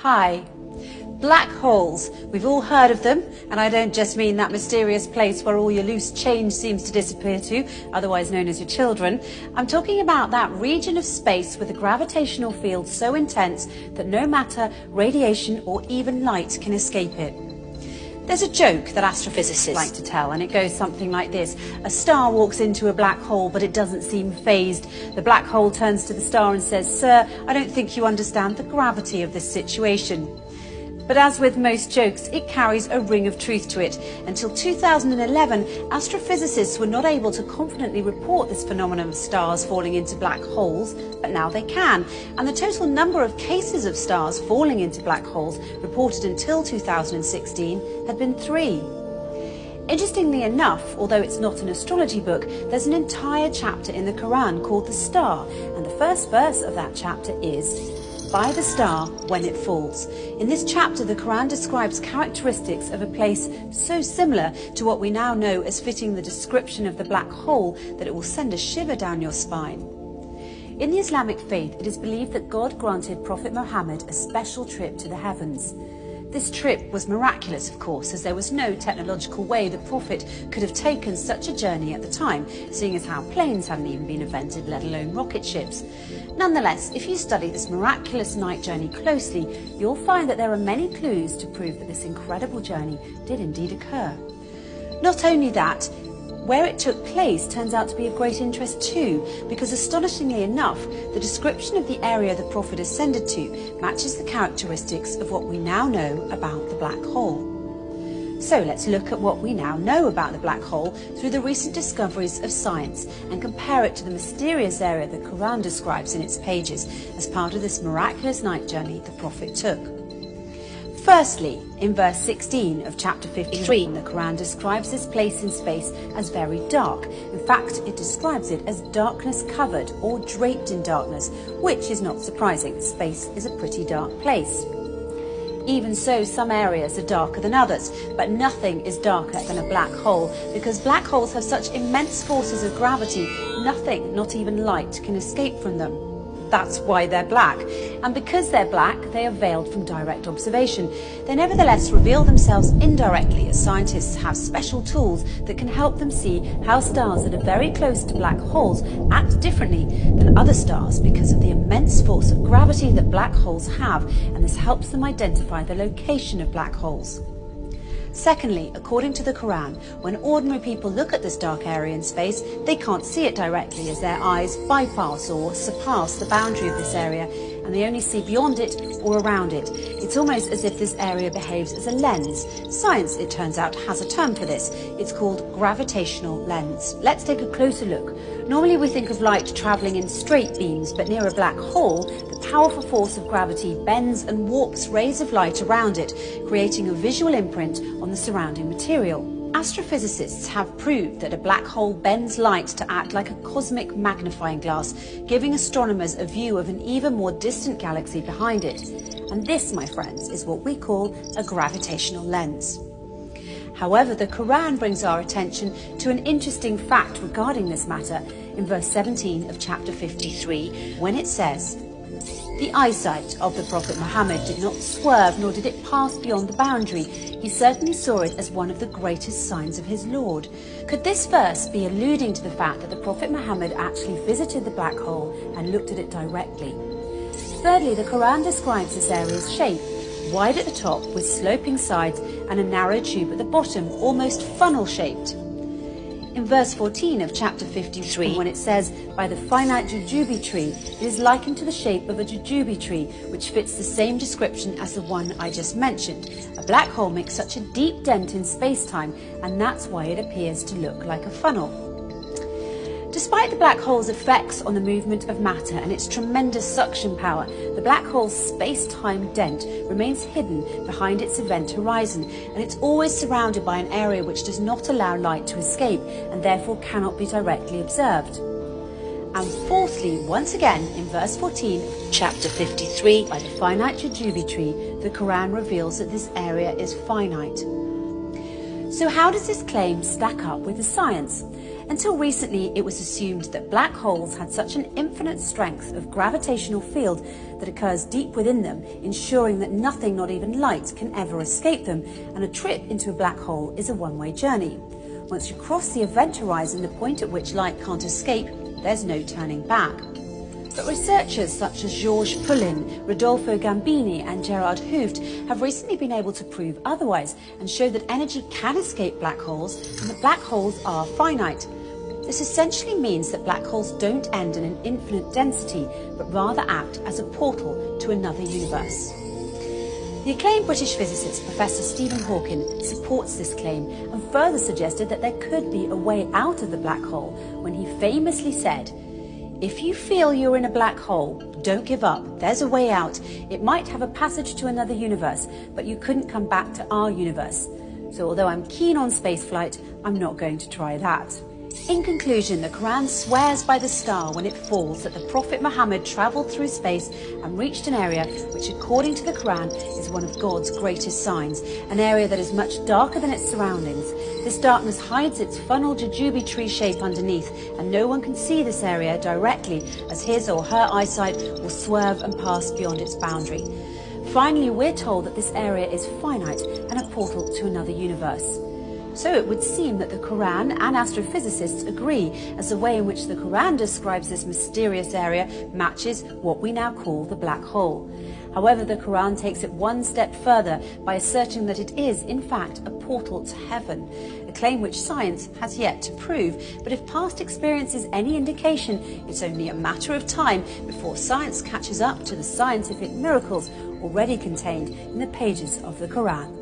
Hi. Black holes. We've all heard of them, and I don't just mean that mysterious place where all your loose change seems to disappear to, otherwise known as your children. I'm talking about that region of space with a gravitational field so intense that no matter, radiation or even light can escape it. There's a joke that astrophysicists like to tell, and it goes something like this. A star walks into a black hole, but it doesn't seem phased. The black hole turns to the star and says, "Sir, I don't think you understand the gravity of this situation." But as with most jokes, it carries a ring of truth to it. Until 2011, astrophysicists were not able to confidently report this phenomenon of stars falling into black holes, but now they can. And the total number of cases of stars falling into black holes reported until 2016 had been 3. Interestingly enough, although it's not an astrology book, there's an entire chapter in the Quran called The Star, and the first verse of that chapter is, "By the star when it falls." In this chapter, the Quran describes characteristics of a place so similar to what we now know as fitting the description of the black hole that it will send a shiver down your spine. In the Islamic faith, it is believed that God granted Prophet Muhammad a special trip to the heavens. This trip was miraculous, of course, as there was no technological way the Prophet could have taken such a journey at the time, seeing as how planes hadn't even been invented, let alone rocket ships. Nonetheless, if you study this miraculous night journey closely, you'll find that there are many clues to prove that this incredible journey did indeed occur. Not only that, where it took place turns out to be of great interest too, because astonishingly enough, the description of the area the Prophet ascended to matches the characteristics of what we now know about the black hole. So let's look at what we now know about the black hole through the recent discoveries of science and compare it to the mysterious area the Quran describes in its pages as part of this miraculous night journey the Prophet took. Firstly, in verse 16 of chapter 53, the Quran describes this place in space as very dark. In fact, it describes it as darkness covered or draped in darkness, which is not surprising. Space is a pretty dark place. Even so, some areas are darker than others, but nothing is darker than a black hole, because black holes have such immense forces of gravity, nothing, not even light, can escape from them. That's why they're black. And because they're black, they are veiled from direct observation. They nevertheless reveal themselves indirectly, as scientists have special tools that can help them see how stars that are very close to black holes act differently than other stars because of the immense force of gravity that black holes have, and this helps them identify the location of black holes. Secondly, according to the Quran, when ordinary people look at this dark area in space, they can't see it directly as their eyes bypass or surpass the boundary of this area, and they only see beyond it or around it. It's almost as if this area behaves as a lens. Science, it turns out, has a term for this. It's called gravitational lens. Let's take a closer look. Normally we think of light travelling in straight beams, but near a black hole, the powerful force of gravity bends and warps rays of light around it, creating a visual imprint on the surrounding material. Astrophysicists have proved that a black hole bends light to act like a cosmic magnifying glass, giving astronomers a view of an even more distant galaxy behind it. And this, my friends, is what we call a gravitational lens. However, the Quran brings our attention to an interesting fact regarding this matter in verse 17 of chapter 53, when it says, "The eyesight of the Prophet Muhammad did not swerve, nor did it pass beyond the boundary. He certainly saw it as one of the greatest signs of his Lord." Could this verse be alluding to the fact that the Prophet Muhammad actually visited the black hole and looked at it directly? Thirdly, the Quran describes this area's shape, wide at the top with sloping sides and a narrow tube at the bottom, almost funnel-shaped. In verse 14 of chapter 53, when it says, "By the finite jujube tree," it is likened to the shape of a jujube tree, which fits the same description as the one I just mentioned. A black hole makes such a deep dent in space-time, and that's why it appears to look like a funnel. Despite the black hole's effects on the movement of matter and its tremendous suction power, the black hole's space-time dent remains hidden behind its event horizon, and it's always surrounded by an area which does not allow light to escape and therefore cannot be directly observed. And fourthly, once again, in verse 14, chapter 53, by the finite jujube tree, the Quran reveals that this area is finite. So how does this claim stack up with the science? Until recently, it was assumed that black holes had such an infinite strength of gravitational field that occurs deep within them, ensuring that nothing, not even light, can ever escape them, and a trip into a black hole is a one-way journey. Once you cross the event horizon, the point at which light can't escape, there's no turning back. But researchers such as Georges Poulin, Rodolfo Gambini and Gerard Hooft have recently been able to prove otherwise and show that energy can escape black holes and that black holes are finite. This essentially means that black holes don't end in an infinite density, but rather act as a portal to another universe. The acclaimed British physicist Professor Stephen Hawking supports this claim and further suggested that there could be a way out of the black hole when he famously said, "If you feel you're in a black hole, don't give up. There's a way out. It might have a passage to another universe, but you couldn't come back to our universe. So although I'm keen on spaceflight, I'm not going to try that." In conclusion, the Quran swears by the star when it falls that the Prophet Muhammad travelled through space and reached an area which, according to the Quran, is one of God's greatest signs, an area that is much darker than its surroundings. This darkness hides its funnel jujube tree shape underneath, and no one can see this area directly as his or her eyesight will swerve and pass beyond its boundary. Finally, we're told that this area is finite and a portal to another universe. So it would seem that the Quran and astrophysicists agree, as the way in which the Quran describes this mysterious area matches what we now call the black hole. However, the Quran takes it one step further by asserting that it is, in fact, a portal to heaven, a claim which science has yet to prove. But if past experience is any indication, it's only a matter of time before science catches up to the scientific miracles already contained in the pages of the Quran.